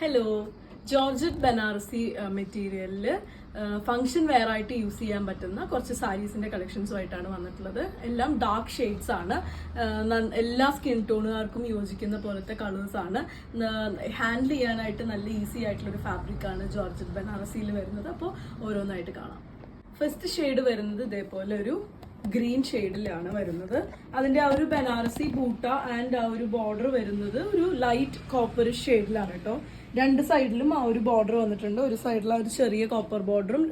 Hello, georgette Banarasi മെറ്റീരിയലിൽ function wear ആയിട്ട് use ചെയ്യാൻ പറ്റുന്ന കുറച്ച് സാരീസിന്റെ കളക്ഷൻസുമായിട്ടാണ് വന്നിട്ടുള്ളത്. എല്ലാം ഡാർക്ക് ഷെയ്ഡ്സ് ആണ്. എല്ലാ സ്കിൻ ടോണുകാർക്കും യോജിക്കുന്ന പോലത്തെ കളേഴ്സ് ആണ്. ഹാൻഡിൽ ചെയ്യാനായിട്ട് നല്ല ഈസി ആയിട്ടുള്ള ഒരു ഫാബ്രിക് ആണ് ജോർജറ്റ് ബനാറസിയിൽ വരുന്നത്. അപ്പോൾ ഓരോന്നായിട്ട് കാണാം. ഫസ്റ്റ് ഷെയ്ഡ് വരുന്നത് ഇതേപോലെ ഒരു ഗ്രീൻ ഷെയ്ഡിലാണ് വരുന്നത്. അതിന്റെ ആ ഒരു ബനാറസി ബൂട്ട ആൻഡ് ആ ഒരു ബോർഡർ വരുന്നത് ഒരു ലൈറ്റ് കോപ്പർ ഷെയ്ഡിലാണ് കേട്ടോ. രണ്ട് സൈഡിലും ആ ഒരു ബോർഡർ വന്നിട്ടുണ്ട്. ഒരു സൈഡിൽ ആ ഒരു ചെറിയ കോപ്പർ ബോർഡറും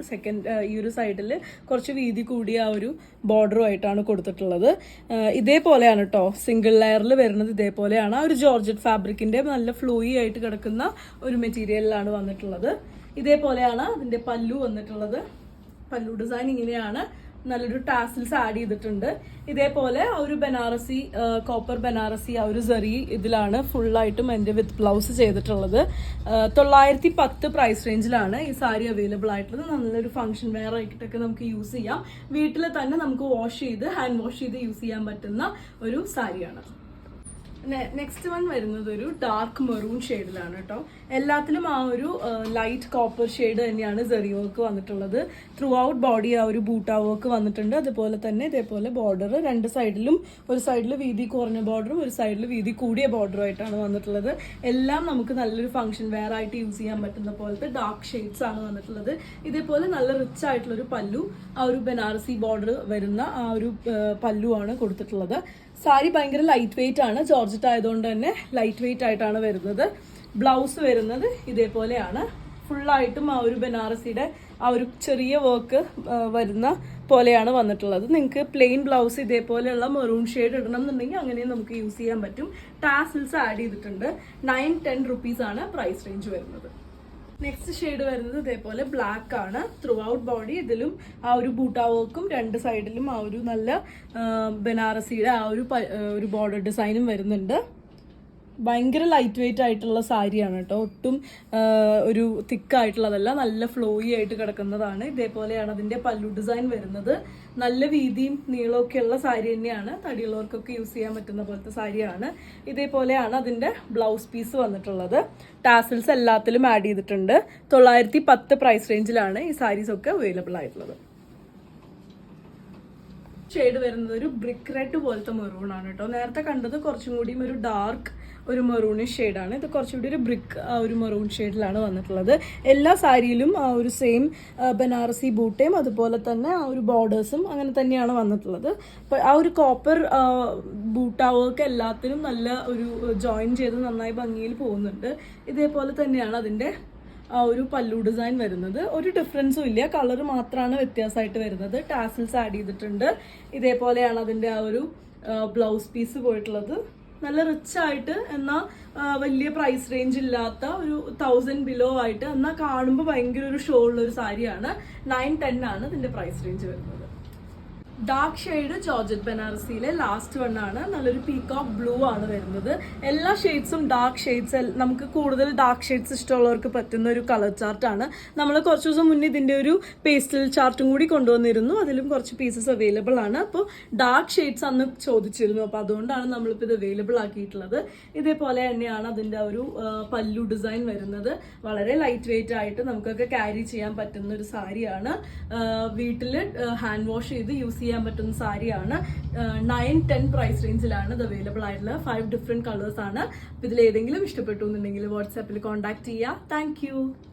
ഈ ഒരു സൈഡിൽ കുറച്ച് വീതി കൂടിയ ആ ഒരു ബോർഡറും ആയിട്ടാണ് കൊടുത്തിട്ടുള്ളത്. ഇതേപോലെയാണ് കേട്ടോ സിംഗിൾ ലെയറിൽ വരുന്നത്. ഇതേപോലെയാണ് ആ ഒരു ജോർജറ്റ് ഫാബ്രിക്കിന്റെ നല്ല ഫ്ലോയി ആയിട്ട് കിടക്കുന്ന ഒരു മെറ്റീരിയലിലാണ് വന്നിട്ടുള്ളത്. ഇതേപോലെയാണ് അതിന്റെ പല്ലു വന്നിട്ടുള്ളത്. പല്ലു ഡിസൈൻ ഇങ്ങനെയാണ്. നല്ലൊരു ടാസിൽസ് ആഡ് ചെയ്തിട്ടുണ്ട്. ഇതേപോലെ ആ ഒരു ബനാറസി കോപ്പർ ബനാറസി ആ ഒരു സറി ഇതിലാണ് ഫുള്ളായിട്ടും എൻ്റെ വിത്ത് ബ്ലൗസ് ചെയ്തിട്ടുള്ളത്. 910 പ്രൈസ് റേഞ്ചിലാണ് ഈ സാരി അവൈലബിൾ ആയിട്ടുള്ളത്. നല്ലൊരു ഫംഗ്ഷൻ വെയർ ആയിട്ടൊക്കെ നമുക്ക് യൂസ് ചെയ്യാം. വീട്ടിൽ തന്നെ നമുക്ക് വാഷ് ചെയ്ത് ഹാൻഡ് വാഷ് ചെയ്ത് യൂസ് ചെയ്യാൻ പറ്റുന്ന ഒരു സാരിയാണ്. നെക്സ്റ്റ് വൺ വരുന്നത് ഒരു ഡാർക്ക് മെറൂൺ ഷെയ്ഡിലാണ് കേട്ടോ. എല്ലാത്തിലും ആ ഒരു ലൈറ്റ് കോപ്പർ ഷെയ്ഡ് തന്നെയാണ് സെറി വർക്ക് വന്നിട്ടുള്ളത്. ത്രൂ ഔട്ട് ബോഡി ആ ഒരു ബൂട്ട വർക്ക് വന്നിട്ടുണ്ട്. അതുപോലെ തന്നെ ഇതേപോലെ ബോർഡർ രണ്ട് സൈഡിലും, ഒരു സൈഡിൽ വീതി കുറഞ്ഞ ബോർഡറും ഒരു സൈഡിൽ വീതി കൂടിയ ബോർഡറും ആയിട്ടാണ് വന്നിട്ടുള്ളത്. എല്ലാം നമുക്ക് നല്ലൊരു ഫംഗ്ഷൻ വെയർ ആയിട്ട് യൂസ് ചെയ്യാൻ പറ്റുന്ന പോലത്തെ ഡാർക്ക് ഷെയ്ഡ്സ് ആണ് വന്നിട്ടുള്ളത്. ഇതേപോലെ നല്ല റിച്ച് ആയിട്ടുള്ളൊരു പല്ലു, ആ ഒരു ബനാറസി ബോർഡർ വരുന്ന ആ ഒരു പല്ലു ആണ് കൊടുത്തിട്ടുള്ളത്. സാരി ഭയങ്കര ലൈറ്റ് വെയിറ്റ് ആണ്. ജോർജറ്റ് ആയതുകൊണ്ട് തന്നെ ലൈറ്റ് വെയിറ്റ് ആയിട്ടാണ് വരുന്നത്. ബ്ലൗസ് വരുന്നത് ഇതേപോലെയാണ്. ഫുള്ളായിട്ടും ആ ഒരു ബനാറസിയുടെ ആ ഒരു ചെറിയ വർക്ക് വരുന്ന പോലെയാണ് വന്നിട്ടുള്ളത്. നിങ്ങൾക്ക് പ്ലെയിൻ ബ്ലൗസ് ഇതേപോലെയുള്ള മെറൂൺ ഷെയ്ഡ് ഇടണം എന്നുണ്ടെങ്കിൽ അങ്ങനെയും നമുക്ക് യൂസ് ചെയ്യാൻ പറ്റും. ടാസിൽസ് ആഡ് ചെയ്തിട്ടുണ്ട്. 910 റുപ്പീസ് ആണ് പ്രൈസ് റേഞ്ച് വരുന്നത്. നെക്സ്റ്റ് ഷെയ്ഡ് വരുന്നത് ഇതേപോലെ ബ്ലാക്ക് ആണ്. ത്രൂ ഔട്ട് ബോഡി ഇതിലും ആ ഒരു ബൂട്ട വർക്കും രണ്ട് സൈഡിലും ആ ഒരു നല്ല ബനാറസിയുടെ ആ ഒരു ബോർഡർ ഡിസൈനും വരുന്നുണ്ട്. ഭയങ്കര ലൈറ്റ് വെയിറ്റ് ആയിട്ടുള്ള സാരിയാണ് കേട്ടോ. ഒട്ടും ഒരു തിക്കായിട്ടുള്ളതല്ല, നല്ല ഫ്ലോയി ആയിട്ട് കിടക്കുന്നതാണ്. ഇതേപോലെയാണ് അതിന്റെ പല്ലു ഡിസൈൻ വരുന്നത്. നല്ല വീതിയും നീളമൊക്കെ ഉള്ള സാരി തന്നെയാണ്. തടിയുള്ളവർക്കൊക്കെ യൂസ് ചെയ്യാൻ പറ്റുന്ന പോലത്തെ സാരിയാണ്. ഇതേപോലെയാണ് അതിന്റെ ബ്ലൗസ് പീസ് വന്നിട്ടുള്ളത്. ടാസിൽസ് എല്ലാത്തിലും ആഡ് ചെയ്തിട്ടുണ്ട്. 910 പ്രൈസ് റേഞ്ചിലാണ് ഈ സാരീസ് ഒക്കെ അവൈലബിൾ ആയിട്ടുള്ളത്. ഷെയ്ഡ് വരുന്നത് ഒരു ബ്രിക്ക് റെഡ് പോലത്തെ മെറൂൺ ആണ് കേട്ടോ. നേരത്തെ കണ്ടത് കുറച്ചും കൂടിയും ഒരു ഡാർക്ക് ഒരു മെറൂണിഷ് ഷെയ്ഡാണ്. ഇത് കുറച്ചുകൂടി ഒരു ബ്രിക്ക് ആ ഒരു മെറൂൺ ഷെയ്ഡിലാണ് വന്നിട്ടുള്ളത്. എല്ലാ സാരിയിലും ആ ഒരു സെയിം ബനാറസി ബൂട്ടയും അതുപോലെ തന്നെ ആ ഒരു ബോർഡേഴ്സും അങ്ങനെ തന്നെയാണ് വന്നിട്ടുള്ളത്. അപ്പോൾ ആ ഒരു കോപ്പർ ബൂട്ട വർക്ക് എല്ലാത്തിനും നല്ല ഒരു ജോയിൻ ചെയ്ത് നന്നായി ഭംഗിയിൽ പോകുന്നുണ്ട്. ഇതേപോലെ തന്നെയാണ് അതിൻ്റെ ആ ഒരു പല്ലു ഡിസൈൻ വരുന്നത്. ഒരു ഡിഫറൻസും ഇല്ല, കളർ മാത്രമാണ് വ്യത്യാസമായിട്ട് വരുന്നത്. ടാസിൽസ് ആഡ് ചെയ്തിട്ടുണ്ട്. ഇതേപോലെയാണ് അതിൻ്റെ ആ ഒരു ബ്ലൗസ് പീസ് പോയിട്ടുള്ളത്. നല്ല റിച്ച് ആയിട്ട് എന്നാൽ വലിയ പ്രൈസ് റേഞ്ച് ഇല്ലാത്ത ഒരു 1000 ബിലോ ആയിട്ട് എന്നാൽ കാണുമ്പോൾ ഭയങ്കര ഒരു ഷോ ഉള്ള ഒരു സാരിയാണ്. 910 ആണ് ഇതിന്റെ പ്രൈസ് റേഞ്ച് വരുന്നത്. ഡാർക്ക് ഷെയ്ഡ് ജോർജറ്റ് ബനാറസിയിലെ ലാസ്റ്റ് വൺ ആണ്. നല്ലൊരു പീകോക്ക് ബ്ലൂ ആണ് വരുന്നത്. എല്ലാ ഷെയ്ഡ്സും ഡാർക്ക് ഷെയ്ഡ്സ്, നമുക്ക് കൂടുതൽ ഡാർക്ക് ഷെയ്ഡ്സ് ഇഷ്ടമുള്ളവർക്ക് പറ്റുന്ന ഒരു കളർ ചാർട്ടാണ്. നമ്മൾ കുറച്ച് ദിവസം മുന്നേ ഇതിൻ്റെ ഒരു പേസ്റ്റൽ ചാർട്ടും കൂടി കൊണ്ടുവന്നിരുന്നു. അതിലും കുറച്ച് പീസസ് അവൈലബിൾ ആണ്. അപ്പോൾ ഡാർക്ക് ഷെയ്ഡ്സ് അന്ന് ചോദിച്ചിരുന്നു. അപ്പോൾ അതുകൊണ്ടാണ് നമ്മളിപ്പോൾ ഇത് അവൈലബിൾ ആക്കിയിട്ടുള്ളത്. ഇതേപോലെ തന്നെയാണ് അതിൻ്റെ ഒരു പല്ലു ഡിസൈൻ വരുന്നത്. വളരെ ലൈറ്റ് വെയിറ്റ് ആയിട്ട് നമുക്കൊക്കെ ക്യാരി ചെയ്യാൻ പറ്റുന്ന ഒരു സാരിയാണ്. വീട്ടിൽ ഹാൻഡ് വാഷ് ചെയ്ത് യൂസ് ചെയ്യാൻ പറ്റുന്ന സാരിയാണ്. 910 പ്രൈസ് റേഞ്ചിലാണ് ഇത് അവൈലബിൾ ആയിട്ടുള്ളത്. 5 ഡിഫറെന്റ് കളേഴ്സ് ആണ്. അപ്പോൾ ഇതിൽ ഏതെങ്കിലും ഇഷ്ടപ്പെട്ടു എന്നുണ്ടെങ്കിൽ വാട്സാപ്പിൽ കോൺടാക്ട് ചെയ്യുക. താങ്ക്